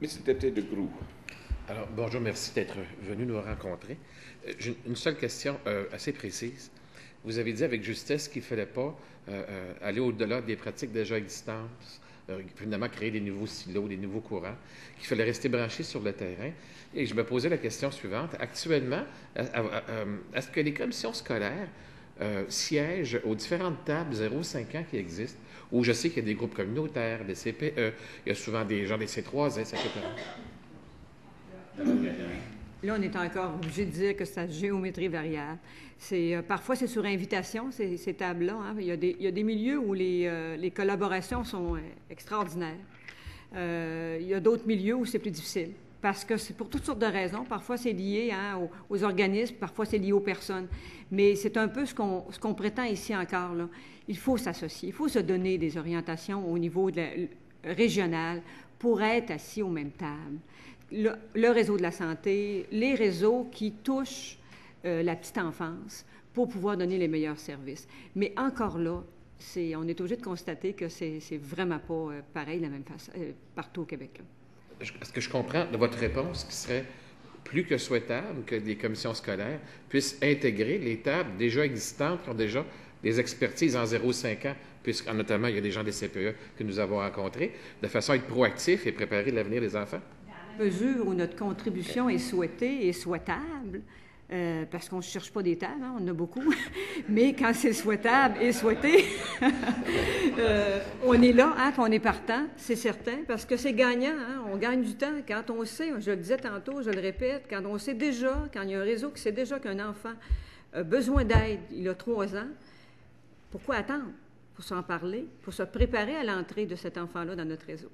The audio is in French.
Mr. Deputy de Groux. Alors, bonjour, merci d'être venu nous rencontrer. J'ai une seule question assez précise. Vous avez dit avec justesse qu'il ne fallait pas aller au-delà des pratiques déjà existantes, finalement créer des nouveaux silos, des nouveaux courants, qu'il fallait rester branché sur le terrain. Et je me posais la question suivante. Actuellement, est-ce que les commissions scolaires siègent aux différentes tables 0-5 ans qui existent, où je sais qu'il y a des groupes communautaires, des CPE, il y a souvent des gens des C3S, etc. Là, on est encore obligé de dire que c'est à géométrie variable. Parfois, c'est sur invitation, ces tables-là. Hein. Il y a des milieux où les collaborations sont extraordinaires. Il y a d'autres milieux où c'est plus difficile. Parce que c'est pour toutes sortes de raisons. Parfois, c'est lié aux organismes, parfois, c'est lié aux personnes. Mais c'est un peu ce qu'on prétend ici encore, là. Il faut s'associer, il faut se donner des orientations au niveau régional pour être assis aux mêmes tables. Le réseau de la santé, les réseaux qui touchent la petite enfance pour pouvoir donner les meilleurs services. Mais encore là, on est obligé de constater que c'est vraiment pas pareil de la même façon partout au Québec, là. Est-ce que je comprends de votre réponse qu'il serait plus que souhaitable que les commissions scolaires puissent intégrer les tables déjà existantes qui ont déjà des expertises en 0-5 ans, puisque notamment il y a des gens des CPE que nous avons rencontrés, de façon à être proactifs et préparer l'avenir des enfants? À mesure où notre contribution est souhaitée et souhaitable, parce qu'on ne cherche pas des tables, hein, on en a beaucoup, mais quand c'est souhaitable et souhaité, on est là, hein, puis on est partant, c'est certain, parce que c'est gagnant, hein, on gagne du temps quand on sait, je le disais tantôt, je le répète, quand on sait déjà, quand il y a un réseau qui sait déjà qu'un enfant a besoin d'aide, il a 3 ans, pourquoi attendre pour s'en parler, pour se préparer à l'entrée de cet enfant-là dans notre réseau?